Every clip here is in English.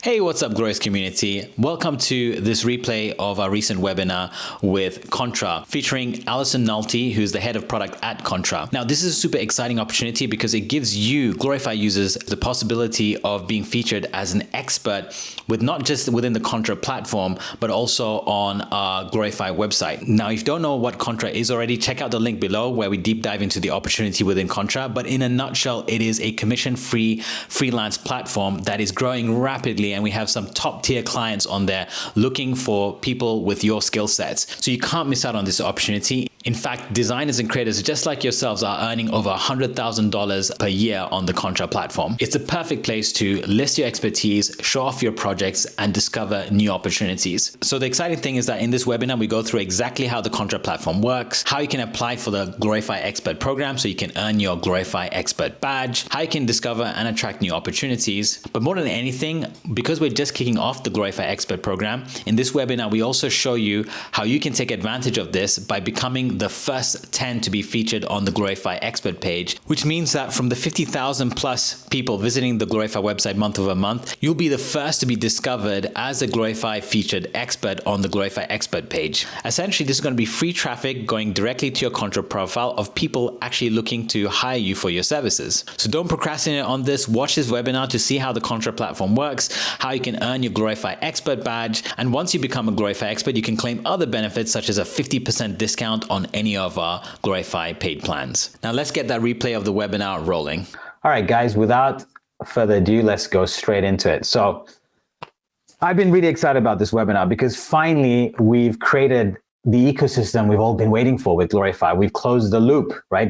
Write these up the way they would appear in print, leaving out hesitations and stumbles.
Hey, what's up, Glorious community? Welcome to this replay of our recent webinar with Contra, featuring Alison Nolte, who's the head of product at Contra. Now, this is a super exciting opportunity because it gives you, Glorify users, the possibility of being featured as an expert with not just within the Contra platform, but also on our Glorify website. Now, if you don't know what Contra is already, check out the link below where we deep dive into the opportunity within Contra. But in a nutshell, it is a commission-free freelance platform that is growing rapidly, and we have some top tier clients on there looking for people with your skill sets. So you can't miss out on this opportunity. In fact, designers and creators just like yourselves are earning over $100,000 per year on the Contra platform. It's a perfect place to list your expertise, show off your projects, and discover new opportunities. So the exciting thing is that in this webinar, we go through exactly how the Contra platform works, how you can apply for the Glorify Expert program so you can earn your Glorify Expert badge, how you can discover and attract new opportunities. But more than anything, because we're just kicking off the Glorify Expert program, in this webinar, we also show you how you can take advantage of this by becoming the first 10 to be featured on the Glorify Expert page, which means that from the 50,000 plus people visiting the Glorify website month over month, you'll be the first to be discovered as a Glorify featured expert on the Glorify Expert page. Essentially, this is going to be free traffic going directly to your Contra profile of people actually looking to hire you for your services. So don't procrastinate on this. Watch this webinar to see how the Contra platform works, how you can earn your Glorify Expert badge, and once you become a Glorify Expert, you can claim other benefits such as a 50% discount on any of our Glorify paid plans. Now let's get that replay of the webinar rolling. All right, guys, without further ado, let's go straight into it. So I've been really excited about this webinar because finally we've created the ecosystem we've all been waiting for with Glorify. We've closed the loop, right?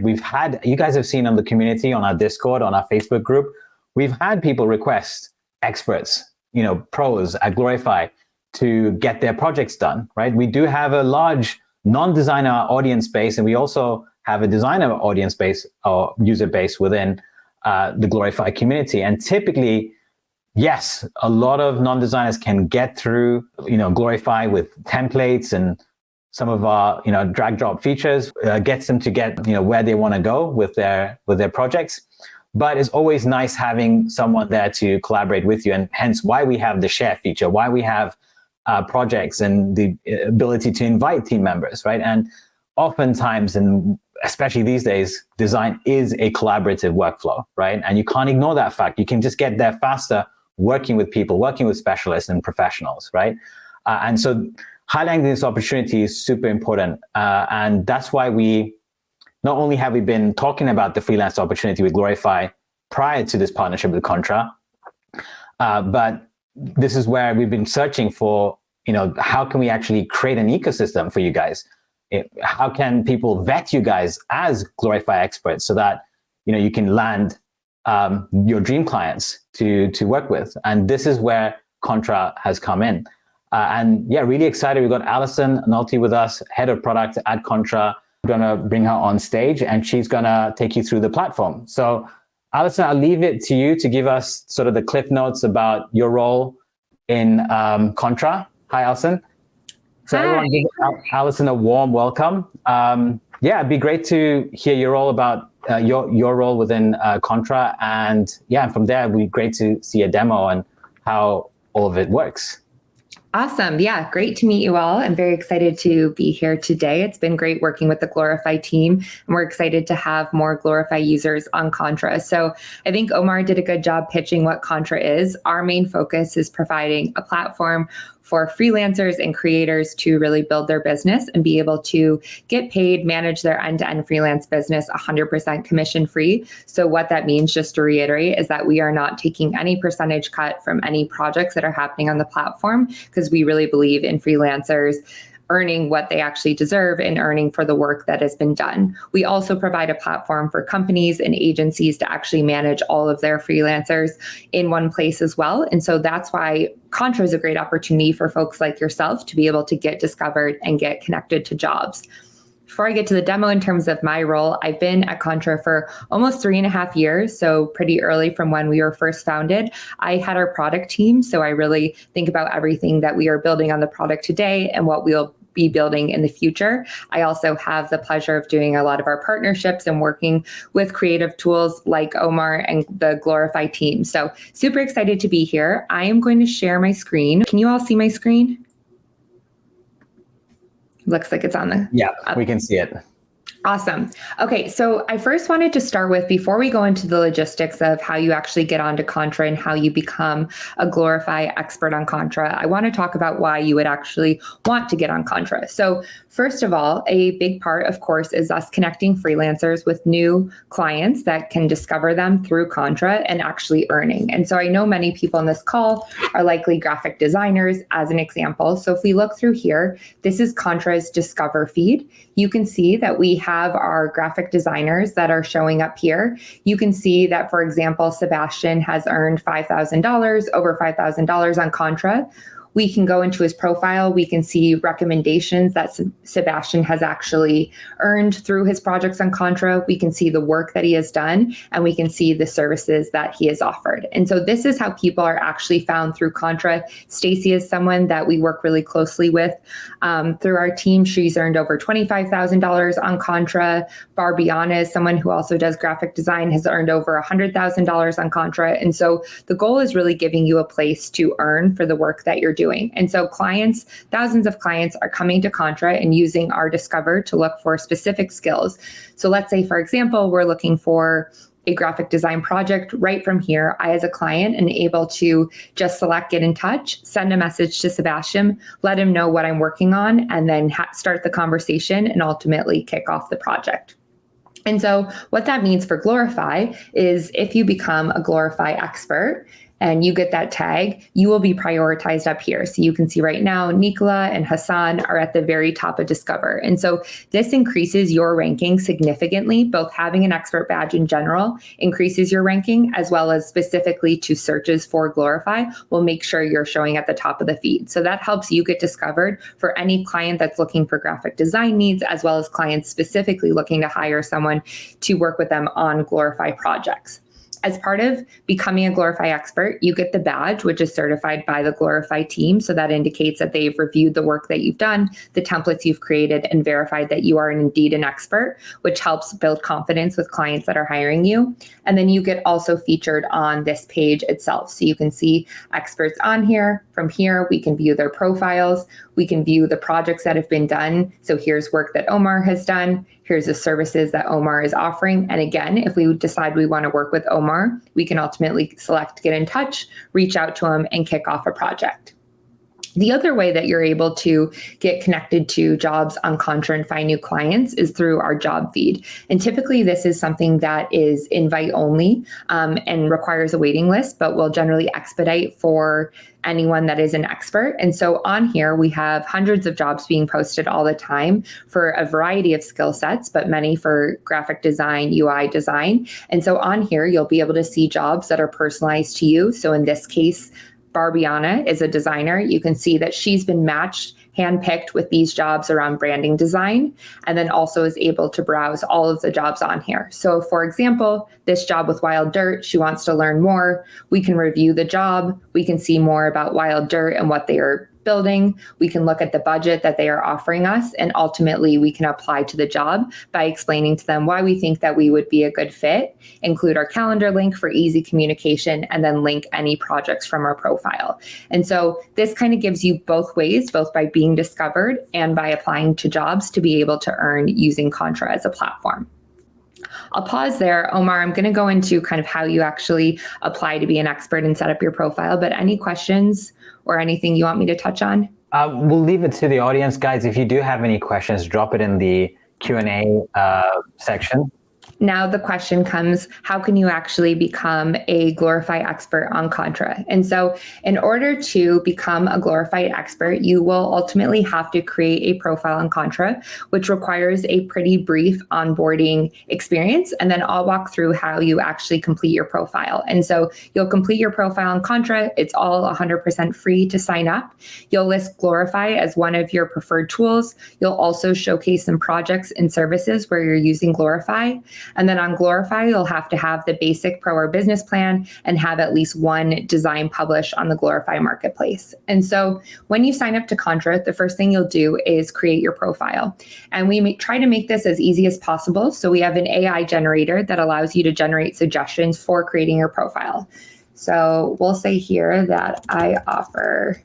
You guys have seen on the community, on our Discord, on our Facebook group, we've had people request experts, pros at Glorify to get their projects done, right? We do have a large non-designer audience base, and we also have a designer audience base or user base within the Glorify community. And typically, yes, a lot of non-designers can get through, Glorify with templates and some of our, drag drop features, gets them to get, where they want to go with their projects. But it's always nice having someone there to collaborate with you, and hence why we have the share feature, why we have projects and the ability to invite team members, right? And oftentimes, and especially these days, design is a collaborative workflow, right? And you can't ignore that fact. You can just get there faster working with people, working with specialists and professionals, right? And so highlighting this opportunity is super important. And that's why not only have we been talking about the freelance opportunity with Glorify prior to this partnership with Contra, but this is where we've been searching for, how can we actually create an ecosystem for you guys? How can people vet you guys as Glorify experts so that, you can land your dream clients to work with? And this is where Contra has come in. And yeah, really excited. We've got Alison Nolte with us, head of product at Contra. We're going to bring her on stage and she's going to take you through the platform. So Alison, I'll leave it to you to give us sort of the cliff notes about your role in Contra. Hi, Alison. So Hi. Everyone give Alison a warm welcome. It'd be great to hear your role about your role within Contra. And from there, it'd be great to see a demo and how all of it works. Awesome. Yeah, great to meet you all. I'm very excited to be here today. It's been great working with the Glorify team, and we're excited to have more Glorify users on Contra. So I think Omar did a good job pitching what Contra is. Our main focus is providing a platform for freelancers and creators to really build their business and be able to get paid, manage their end-to-end freelance business 100% commission free. So what that means, just to reiterate, is that we are not taking any percentage cut from any projects that are happening on the platform, because we really believe in freelancers earning what they actually deserve and earning for the work that has been done. We also provide a platform for companies and agencies to actually manage all of their freelancers in one place as well. And so that's why Contra is a great opportunity for folks like yourself to be able to get discovered and get connected to jobs. Before I get to the demo, in terms of my role, I've been at Contra for almost 3.5 years, so pretty early from when we were first founded. I had our product team, so I really think about everything that we are building on the product today and what we'll be building in the future. I also have the pleasure of doing a lot of our partnerships and working with creative tools like Omar and the Glorify team. So super excited to be here. I am going to share my screen. Can you all see my screen? Looks like it's on the... Yeah, we can see it. Awesome. Okay, so I first wanted to start with, before we go into the logistics of how you actually get onto Contra and how you become a Glorify expert on Contra, I want to talk about why you would actually want to get on Contra. So first of all, a big part, of course, is us connecting freelancers with new clients that can discover them through Contra and actually earning. And so I know many people on this call are likely graphic designers, as an example. So if we look through here, this is Contra's Discover feed. You can see that we have our graphic designers that are showing up here. You can see that, for example, Sebastian has earned $5,000, over $5,000 on Contra. We can go into his profile. We can see recommendations that Sebastian has actually earned through his projects on Contra. We can see the work that he has done, and we can see the services that he has offered. And so this is how people are actually found through Contra. Stacy is someone that we work really closely with through our team. She's earned over $25,000 on Contra. Barbiana is someone who also does graphic design, has earned over $100,000 on Contra. And so the goal is really giving you a place to earn for the work that you're doing. And so clients, thousands of clients are coming to Contra and using our Discover to look for specific skills. So let's say, for example, we're looking for a graphic design project. Right from here, I, as a client, am able to just select get in touch, send a message to Sebastian, let him know what I'm working on, and then start the conversation and ultimately kick off the project. And so what that means for Glorify is, if you become a Glorify expert and you get that tag, you will be prioritized up here. So you can see right now, Nicola and Hassan are at the very top of Discover. And so this increases your ranking significantly. Both having an expert badge in general increases your ranking, as well as specifically to searches for Glorify will make sure you're showing at the top of the feed. So that helps you get discovered for any client that's looking for graphic design needs, as well as clients specifically looking to hire someone to work with them on Glorify projects. As part of becoming a Glorify expert, you get the badge, which is certified by the Glorify team. So that indicates that they've reviewed the work that you've done, the templates you've created, and verified that you are indeed an expert, which helps build confidence with clients that are hiring you. And then you get also featured on this page itself. So you can see experts on here. From here, we can view their profiles. We can view the projects that have been done. So here's work that Omar has done. Here's the services that Omar is offering. And again, if we decide we want to work with Omar, we can ultimately select get in touch, reach out to him, and kick off a project. The other way that you're able to get connected to jobs on Contra and find new clients is through our job feed. And typically this is something that is invite only and requires a waiting list, but will generally expedite for anyone that is an expert. And so on here, we have hundreds of jobs being posted all the time for a variety of skill sets, but many for graphic design, UI design. And so on here, you'll be able to see jobs that are personalized to you. So in this case, Barbiana is a designer. You can see that she's been matched, handpicked with these jobs around branding design, and then also is able to browse all of the jobs on here. So for example, this job with Wild Dirt, she wants to learn more. We can review the job. We can see more about Wild Dirt and what they are building. We can look at the budget that they are offering us, and ultimately we can apply to the job by explaining to them why we think that we would be a good fit, include our calendar link for easy communication, and then link any projects from our profile. And so this kind of gives you both ways, both by being discovered and by applying to jobs, to be able to earn using Contra as a platform. I'll pause there. Omar, I'm going to go into kind of how you actually apply to be an expert and set up your profile, but any questions or anything you want me to touch on? We'll leave it to the audience, guys. If you do have any questions, drop it in the Q&A section. Now the question comes, how can you actually become a Glorify expert on Contra? And so in order to become a Glorify expert, you will ultimately have to create a profile on Contra, which requires a pretty brief onboarding experience. And then I'll walk through how you actually complete your profile. And so you'll complete your profile on Contra. It's all 100% free to sign up. You'll list Glorify as one of your preferred tools. You'll also showcase some projects and services where you're using Glorify. And then on Glorify, you'll have to have the basic pro or business plan and have at least one design published on the Glorify marketplace. And so when you sign up to Contra, the first thing you'll do is create your profile. And we try to make this as easy as possible. So we have an AI generator that allows you to generate suggestions for creating your profile. So we'll say here that I offer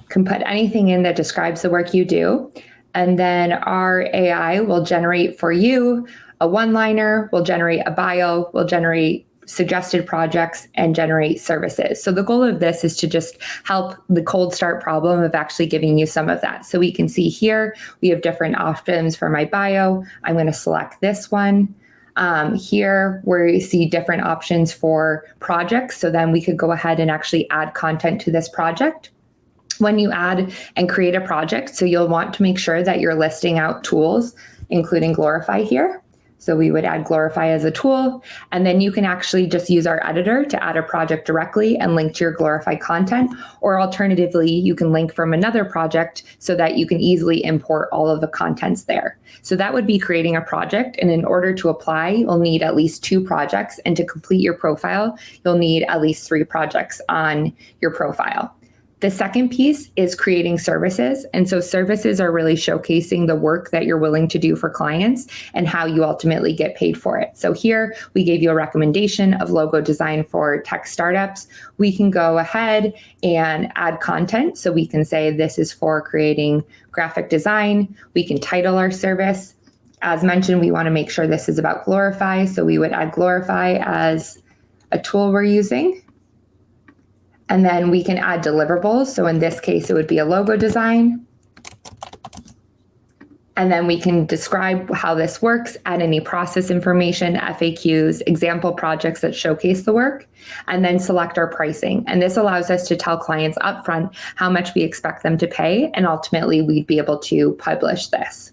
can put anything in that describes the work you do. And then our AI will generate for you a one-liner, will generate a bio, will generate suggested projects, and generate services. So the goal of this is to just help the cold start problem of actually giving you some of that. So we can see here, we have different options for my bio. I'm going to select this one. Here, where you see different options for projects. So then we could go ahead and actually add content to this project. When you add and create a project, so you'll want to make sure that you're listing out tools, including Glorify here. So we would add Glorify as a tool, and then you can actually just use our editor to add a project directly and link to your Glorify content, or alternatively, you can link from another project so that you can easily import all of the contents there. So that would be creating a project, and in order to apply, you'll need at least 2 projects, and to complete your profile, you'll need at least 3 projects on your profile. The second piece is creating services. And so services are really showcasing the work that you're willing to do for clients and how you ultimately get paid for it. So here we gave you a recommendation of logo design for tech startups. We can go ahead and add content. So we can say this is for creating graphic design. We can title our service. As mentioned, we want to make sure this is about Glorify. So we would add Glorify as a tool we're using. And then we can add deliverables. So in this case, it would be a logo design. And then we can describe how this works, add any process information, FAQs, example projects that showcase the work, and then select our pricing. And this allows us to tell clients upfront how much we expect them to pay, and ultimately we'd be able to publish this.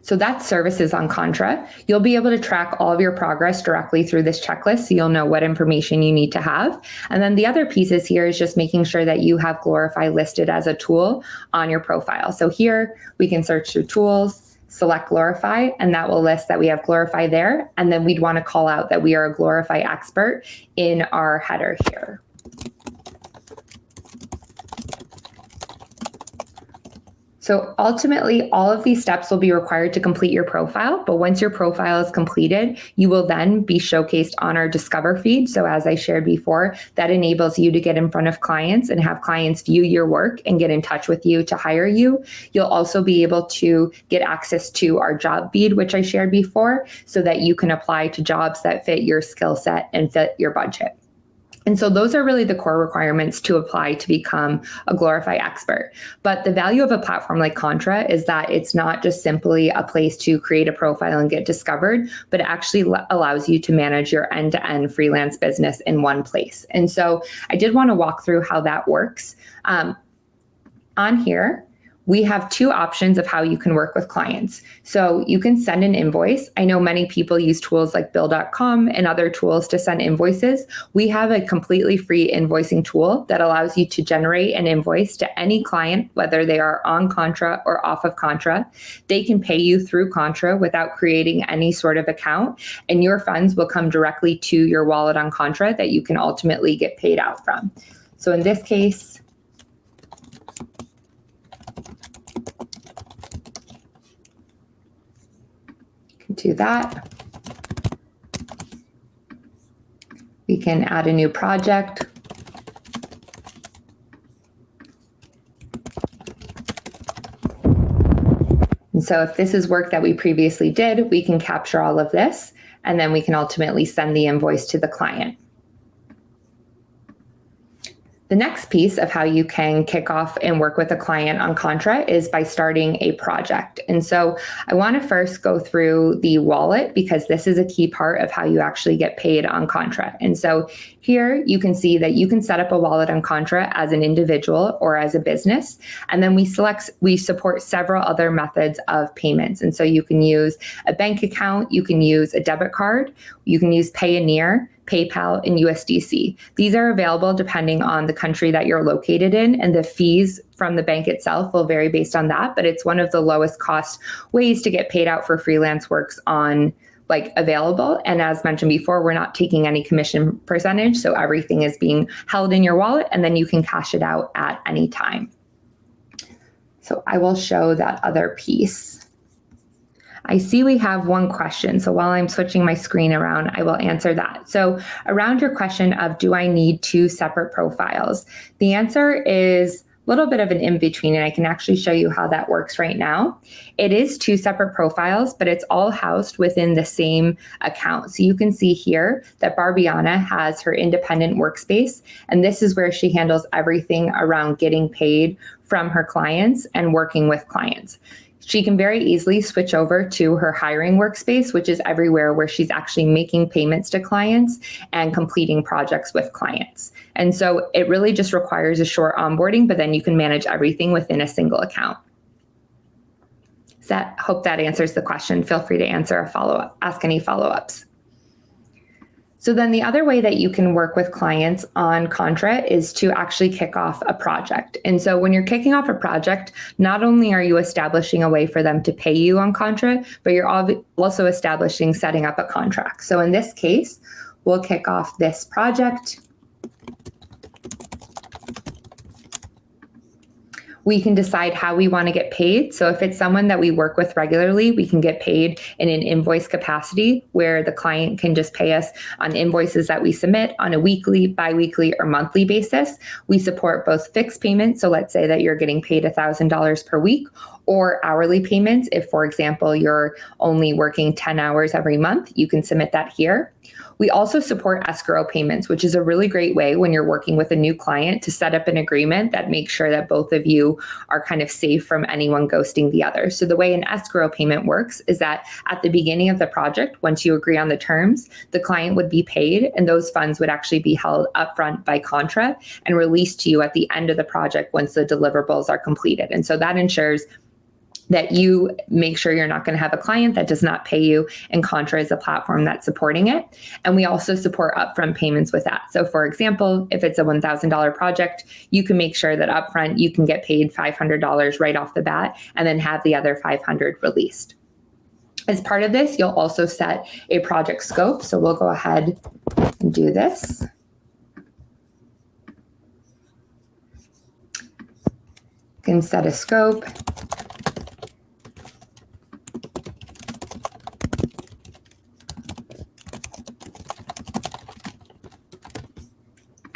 So that's services on Contra. You'll be able to track all of your progress directly through this checklist, so you'll know what information you need to have. And then the other pieces here is just making sure that you have Glorify listed as a tool on your profile. So here we can search through tools, select Glorify, and that will list that we have Glorify there. And then we'd want to call out that we are a Glorify expert in our header here. So ultimately, all of these steps will be required to complete your profile, but once your profile is completed, you will then be showcased on our Discover feed. So as I shared before, that enables you to get in front of clients and have clients view your work and get in touch with you to hire you. You'll also be able to get access to our job feed, which I shared before, so that you can apply to jobs that fit your skill set and fit your budget. And so those are really the core requirements to apply to become a Glorify expert. But the value of a platform like Contra is that it's not just simply a place to create a profile and get discovered, but it actually allows you to manage your end-to-end freelance business in one place. And so I did want to walk through how that works. On here, we have 2 options of how you can work with clients. So you can send an invoice. I know many people use tools like Bill.com and other tools to send invoices. We have a completely free invoicing tool that allows you to generate an invoice to any client, whether they are on Contra or off of Contra. They can pay you through Contra without creating any sort of account, and your funds will come directly to your wallet on Contra that you can ultimately get paid out from. So in this case, do that. We can add a new project. And so if this is work that we previously did, we can capture all of this, and then we can ultimately send the invoice to the client. The next piece of how you can kick off and work with a client on Contra is by starting a project. And so I want to first go through the wallet because this is a key part of how you actually get paid on Contra. And so here you can see that you can set up a wallet on Contra as an individual or as a business. And then we support several other methods of payments. And so you can use a bank account, you can use a debit card, you can use Payoneer, PayPal, and USDC. These are available depending on the country that you're located in, and the fees from the bank itself will vary based on that, but it's one of the lowest cost ways to get paid out for freelance works on available. And as mentioned before, we're not taking any commission percentage, so everything is being held in your wallet and then you can cash it out at any time. So I will show that other piece. I see we have one question. So while I'm switching my screen around, I will answer that. So around your question of, do I need two separate profiles? The answer is a little bit of an in-between, and I can actually show you how that works right now. It is two separate profiles, but it's all housed within the same account. So you can see here that Barbiana has her independent workspace, and this is where she handles everything around getting paid from her clients and working with clients. She can very easily switch over to her hiring workspace, which is everywhere where she's actually making payments to clients and completing projects with clients. And so it really just requires a short onboarding, but then you can manage everything within a single account. Hope that answers the question. Feel free to ask any follow-ups. So then the other way that you can work with clients on Contra is to actually kick off a project. And so when you're kicking off a project, not only are you establishing a way for them to pay you on Contra, but you're also establishing setting up a contract. So in this case, we'll kick off this project. We can decide how we want to get paid. So if it's someone that we work with regularly, we can get paid in an invoice capacity where the client can just pay us on invoices that we submit on a weekly, biweekly, or monthly basis. We support both fixed payments. So let's say that you're getting paid $1,000 per week, or hourly payments. If, for example, you're only working 10 hours every month, you can submit that here. We also support escrow payments, which is a really great way when you're working with a new client to set up an agreement that makes sure that both of you are kind of safe from anyone ghosting the other. So the way an escrow payment works is that at the beginning of the project, once you agree on the terms, the client would be paid and those funds would actually be held upfront by Contra and released to you at the end of the project once the deliverables are completed. And so that ensures that you make sure you're not going to have a client that does not pay you, and Contra is a platform that's supporting it. And we also support upfront payments with that. So for example, if it's a $1,000 project, you can make sure that upfront you can get paid $500 right off the bat and then have the other $500 released. As part of this, you'll also set a project scope. So we'll go ahead and do this. You can set a scope.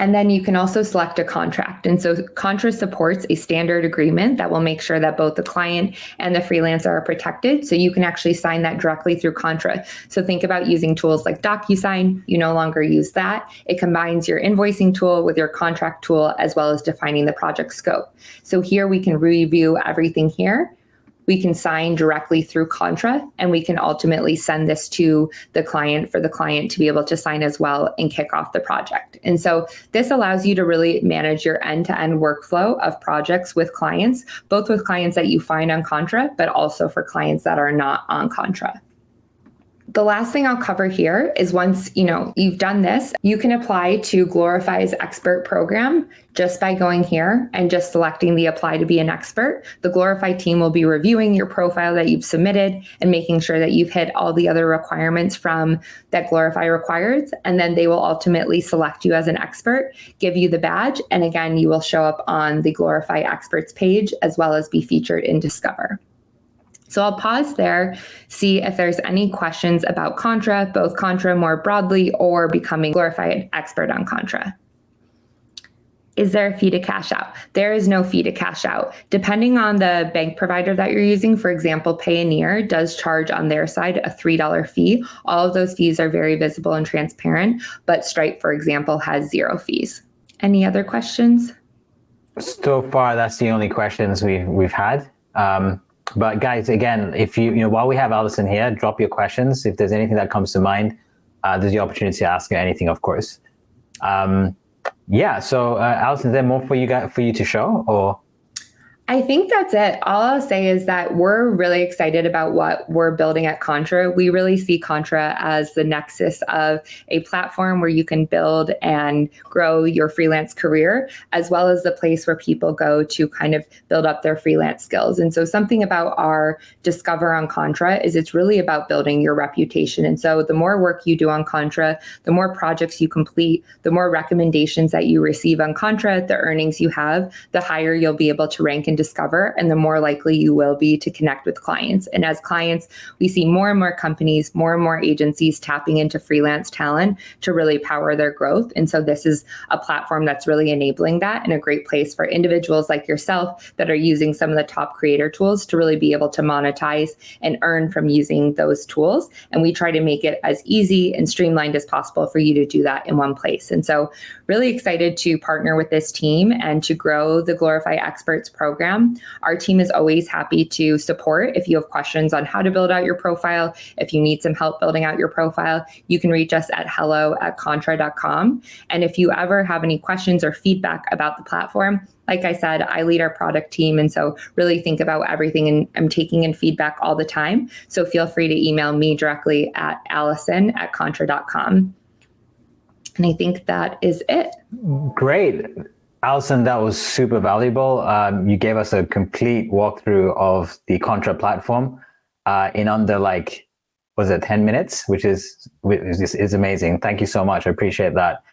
And then you can also select a contract. And so Contra supports a standard agreement that will make sure that both the client and the freelancer are protected. So you can actually sign that directly through Contra. So think about using tools like DocuSign. You no longer use that. It combines your invoicing tool with your contract tool, as well as defining the project scope. So here we can review everything here. We can sign directly through Contra, and we can ultimately send this to the client for the client to be able to sign as well and kick off the project. And so this allows you to really manage your end-to-end workflow of projects with clients, both with clients that you find on Contra, but also for clients that are not on Contra. The last thing I'll cover here is once you've done this, you can apply to Glorify's expert program just by going here and just selecting the apply to be an expert. The Glorify team will be reviewing your profile that you've submitted and making sure that you've hit all the other requirements from that Glorify requires. And then they will ultimately select you as an expert, give you the badge. And again, you will show up on the Glorify experts page as well as be featured in Discover. So I'll pause there, see if there's any questions about Contra, both Contra more broadly or becoming glorified expert on Contra. Is there a fee to cash out? There is no fee to cash out. Depending on the bank provider that you're using, for example, Payoneer does charge on their side a $3 fee. All of those fees are very visible and transparent, but Stripe, for example, has 0 fees. Any other questions? So far, that's the only questions we've had. But guys, again, if while we have Alison here, drop your questions. If there's anything that comes to mind, there's the opportunity to ask her anything, of course. Yeah. So, Alison, is there more for you to show, or? I think that's it. All I'll say is that we're really excited about what we're building at Contra. We really see Contra as the nexus of a platform where you can build and grow your freelance career, as well as the place where people go to kind of build up their freelance skills. And so something about our Discover on Contra is it's really about building your reputation. And so the more work you do on Contra, the more projects you complete, the more recommendations that you receive on Contra, the earnings you have, the higher you'll be able to rank in Discover, and the more likely you will be to connect with clients. And as clients, we see more and more companies, more and more agencies tapping into freelance talent to really power their growth. And so this is a platform that's really enabling that, and a great place for individuals like yourself that are using some of the top creator tools to really be able to monetize and earn from using those tools. And we try to make it as easy and streamlined as possible for you to do that in one place. And so really excited to partner with this team and to grow the Glorify Experts program. Our team is always happy to support. If you have questions on how to build out your profile, if you need some help building out your profile, you can reach us at hello@contra.com. And if you ever have any questions or feedback about the platform, like I said, I lead our product team, and so really think about everything, and I'm taking in feedback all the time. So feel free to email me directly at allison@contra.com. And I think that is it. Great. Alison, that was super valuable. You gave us a complete walkthrough of the Contra platform in under 10 minutes, which is amazing. Thank you so much. I appreciate that.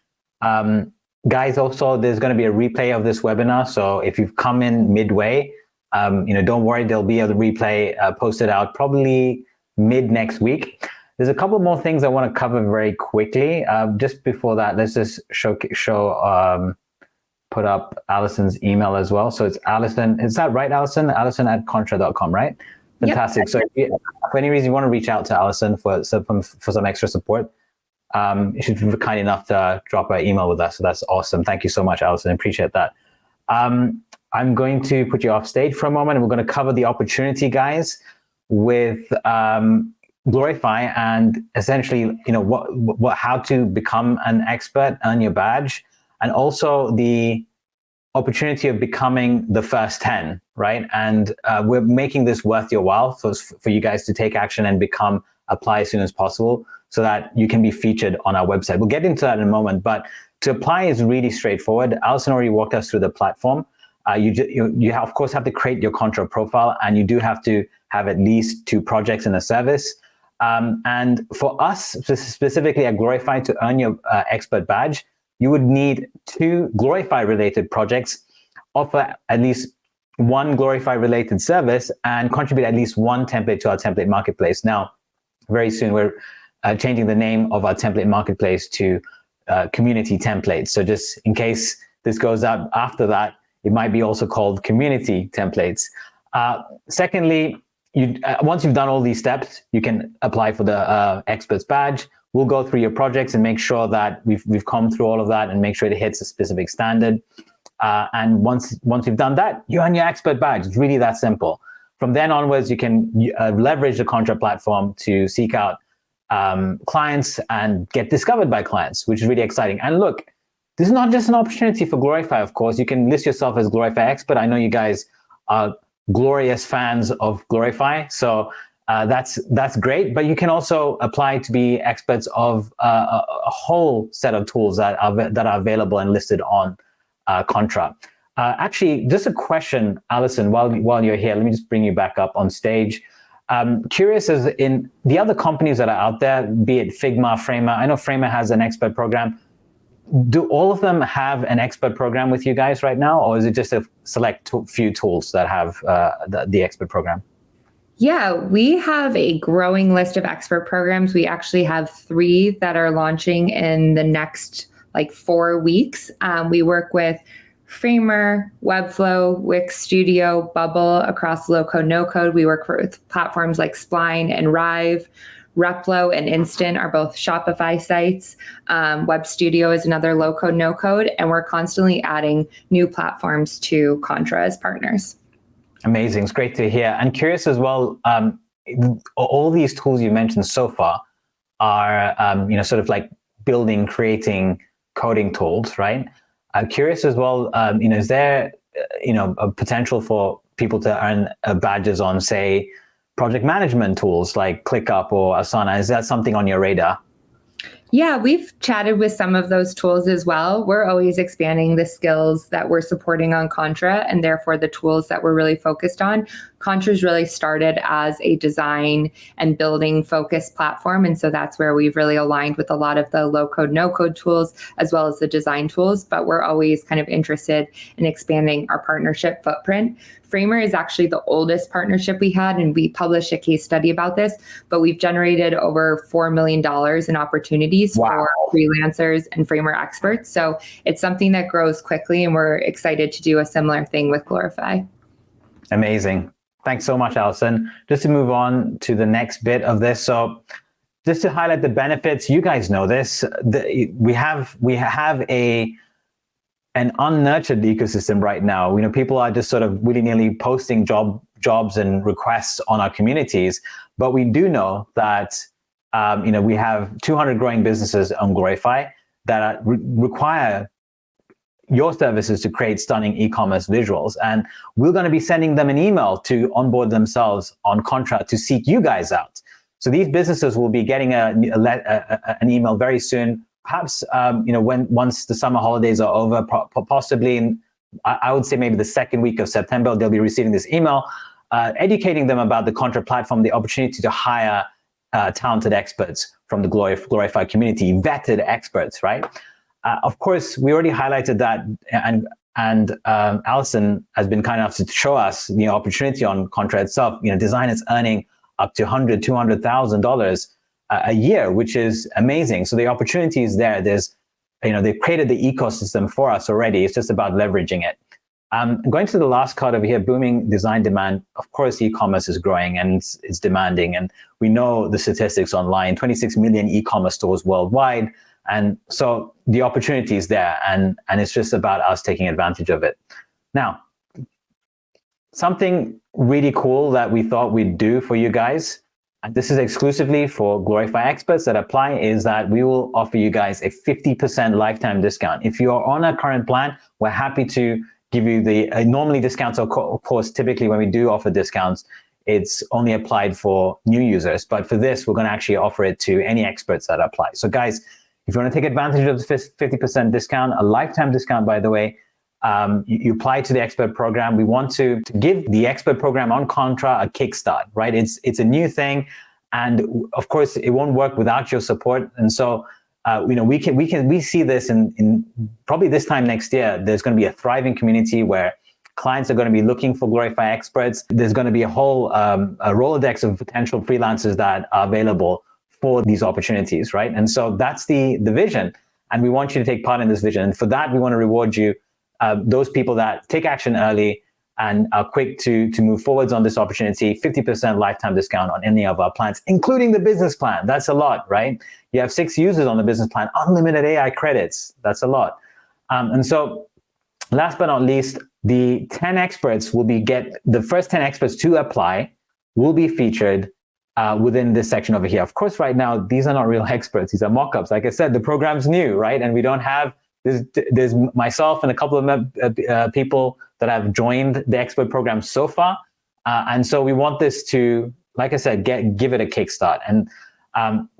Guys, also, there's going to be a replay of this webinar. So if you've come in midway, don't worry, there'll be a replay posted out probably mid next week. There's a couple more things I want to cover very quickly. Just before that, let's just put up Alison's email as well. So it's Alison, is that right, Alison? Alison@contra.com, right? Fantastic. Yep. So if for any reason you want to reach out to Alison for some extra support, you should be kind enough to drop her email with us. So that's awesome. Thank you so much, Alison. Appreciate that. I'm going to put you off stage for a moment, and we're going to cover the opportunity, guys, with Glorify, and essentially, how to become an expert, earn your badge, and also the opportunity of becoming the first 10, right? And we're making this worth your while for you guys to take action and apply as soon as possible, so that you can be featured on our website. We'll get into that in a moment, but to apply is really straightforward. Alison already walked us through the platform. You of course have to create your Contra profile, and you do have to have at least 2 projects in a service. And for us, specifically at Glorify, to earn your expert badge, you would need 2 Glorify-related projects, offer at least 1 Glorify-related service, and contribute at least 1 template to our template marketplace. Now, very soon, we're changing the name of our template marketplace to Community Templates. So just in case this goes up after that, it might be also called Community Templates. Secondly, once you've done all these steps, you can apply for the Experts Badge. We'll go through your projects and make sure that we've come through all of that and make sure it hits a specific standard. And once you've done that, you earn your Expert Badge. It's really that simple. From then onwards, you can leverage the Contra platform to seek out clients and get discovered by clients, which is really exciting. And look, this is not just an opportunity for Glorify, of course. You can list yourself as Glorify Expert. I know you guys are glorious fans of Glorify, so that's great. But you can also apply to be experts of a whole set of tools that are available and listed on Contra. Actually, just a question, Alison, while you're here, let me just bring you back up on stage. Curious as in the other companies that are out there, be it Figma, Framer. I know Framer has an expert program. Do all of them have an expert program with you guys right now, or is it just a select few tools that have the expert program? Yeah, we have a growing list of expert programs. We actually have 3 that are launching in the next 4 weeks. We work with Framer, Webflow, Wix Studio, Bubble across low-code, no-code. We work with platforms like Spline and Rive, Replo and Instant are both Shopify sites. Web Studio is another low code, no code. And we're constantly adding new platforms to Contra as partners. Amazing. It's great to hear. And curious as well, all these tools you mentioned so far are, sort of like building, creating, coding tools, right? Curious as well, is there, a potential for people to earn badges on, say, project management tools like ClickUp or Asana? Is that something on your radar? Yeah, we've chatted with some of those tools as well. We're always expanding the skills that we're supporting on Contra, and therefore the tools that we're really focused on. Contra's really started as a design and building focused platform. And so that's where we've really aligned with a lot of the low code, no code tools, as well as the design tools. But we're always kind of interested in expanding our partnership footprint. Framer is actually the oldest partnership we had, and we published a case study about this, but we've generated over $4 million in opportunities for freelancers and Framer experts. So it's something that grows quickly, and we're excited to do a similar thing with Glorify. Amazing. Thanks so much, Alison. Just to move on to the next bit of this. So just to highlight the benefits, you guys know this, we have an unnurtured ecosystem right now. People are just sort of willy-nilly posting jobs and requests on our communities, but we do know that we have 200 growing businesses on Glorify that require your services to create stunning e-commerce visuals, and we're going to be sending them an email to onboard themselves on Contra to seek you guys out. So these businesses will be getting an email very soon. Perhaps once the summer holidays are over, possibly I would say maybe the second week of September, they'll be receiving this email, educating them about the Contra platform, the opportunity to hire talented experts from the Glorify community, vetted experts, right? Of course, we already highlighted that, and Alison has been kind enough to show us the opportunity on Contra itself. Designers earning up to $100,000, $200,000 a year, which is amazing. So the opportunity is there. They've created the ecosystem for us already. It's just about leveraging it. Going to the last card over here, booming design demand. Of course, e-commerce is growing and it's demanding. And we know the statistics online, 26 million e-commerce stores worldwide. And so the opportunity is there, and it's just about us taking advantage of it. Now, something really cool that we thought we'd do for you guys, and this is exclusively for Glorify experts that apply, is that we will offer you guys a 50% lifetime discount. If you are on a current plan, we're happy to give you normally discounts, of course, typically when we do offer discounts, it's only applied for new users. But for this, we're going to actually offer it to any experts that apply. So guys, if you want to take advantage of the 50% discount, a lifetime discount, by the way, you apply to the expert program. We want to give the expert program on Contra a kickstart, right? It's a new thing, and of course, it won't work without your support. And so, we see this in probably this time next year. There's going to be a thriving community where clients are going to be looking for Glorify experts. There's going to be a whole a Rolodex of potential freelancers that are available for these opportunities, right? And so that's the vision, and we want you to take part in this vision. And for that, we want to reward you, those people that take action early and are quick to move forwards on this opportunity. 50% lifetime discount on any of our plans, including the business plan. That's a lot, right? You have 6 users on the business plan, unlimited AI credits. That's a lot. And so last but not least, the 10 experts the first 10 experts to apply will be featured within this section over here. Of course, right now, these are not real experts. These are mock-ups. Like I said, the program's new, right? And we don't have, there's myself and a couple of people that have joined the expert program so far. And so we want this to, like I said, give it a kickstart. And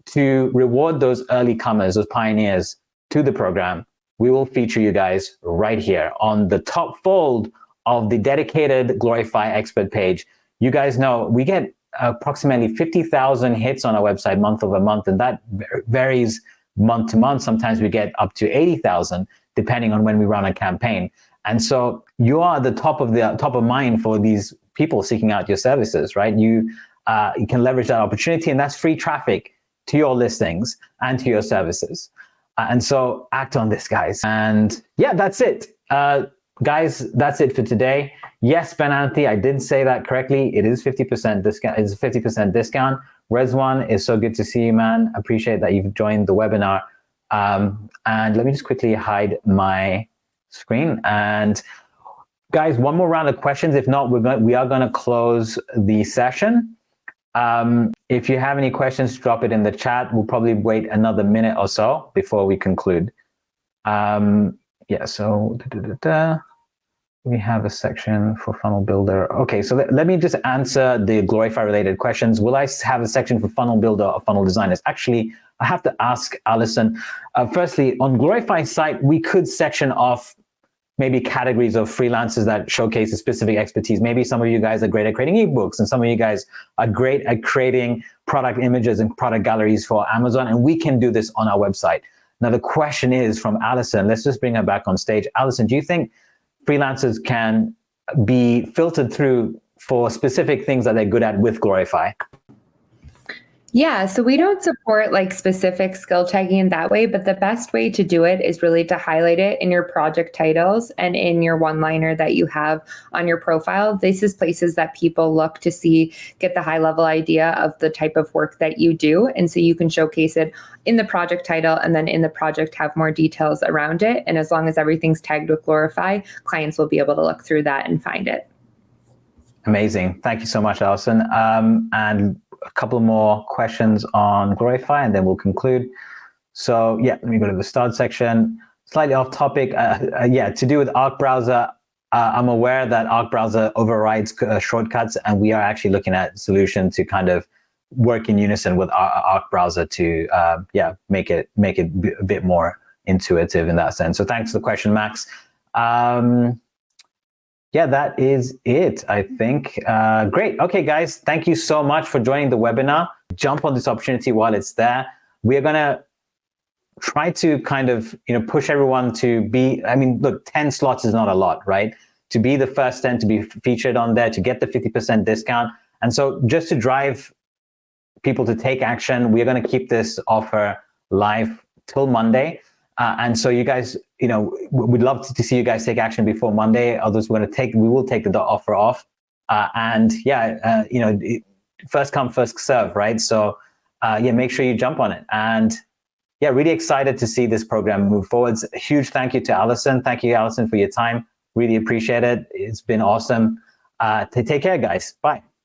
to reward those early comers, those pioneers to the program, we will feature you guys right here on the top fold of the dedicated Glorify expert page. You guys know we get approximately 50,000 hits on our website month over month, and that varies month to month. Sometimes we get up to 80,000 depending on when we run a campaign. And so you are the top of mind for these people seeking out your services, right? You can leverage that opportunity, and that's free traffic to your listings and to your services. And so act on this, guys. And yeah, that's it. Guys, that's it for today. Yes, Ben Anthony, I did say that correctly. It is 50% discount. It's a 50% discount Rezwan, it's so good to see you, man. Appreciate that you've joined the webinar. And let me just quickly hide my screen. And guys, one more round of questions. If not, we are going to close the session. If you have any questions, drop it in the chat. We'll probably wait another minute or so before we conclude. Yeah, so we have a section for funnel builder. Okay, so let me just answer the Glorify related questions. Will I have a section for funnel builder or funnel designers? Actually, I have to ask Alison. Firstly, on Glorify's site, we could section off maybe categories of freelancers that showcase a specific expertise. Maybe some of you guys are great at creating ebooks, and some of you guys are great at creating product images and product galleries for Amazon, and we can do this on our website. Now, the question is from Alison. Let's just bring her back on stage. Alison, do you think freelancers can be filtered through for specific things that they're good at with Glorify? Yeah, so we don't support like specific skill tagging in that way, but the best way to do it is really to highlight it in your project titles and in your one-liner that you have on your profile. This is places that people look to see, get the high level idea of the type of work that you do. And so you can showcase it in the project title, and then in the project have more details around it. And as long as everything's tagged with Glorify, clients will be able to look through that and find it. Amazing. Thank you so much, Alison. And a couple more questions on Glorify, and then we'll conclude. So yeah, let me go to the start section. Slightly off topic. Yeah, to do with Arc Browser, I'm aware that Arc Browser overrides shortcuts, and we are actually looking at a solution to kind of work in unison with Arc Browser to yeah, make it a bit more intuitive in that sense. So thanks for the question, Max. Yeah, that is it, I think. Great. Okay, guys, thank you so much for joining the webinar. Jump on this opportunity while it's there. We are going to try to kind of, push everyone to be, I mean, look, 10 slots is not a lot, right? To be the first 10 to be featured on there, to get the 50% discount. And so just to drive people to take action, we are going to keep this offer live till Monday. And so you guys, we'd love to see you guys take action before Monday. Others, we will take the offer off. And yeah, first come, first serve, right? So yeah, make sure you jump on it. And yeah, really excited to see this program move forwards. A huge thank you to Alison. Thank you, Alison, for your time. Really appreciate it. It's been awesome. Take care, guys. Bye.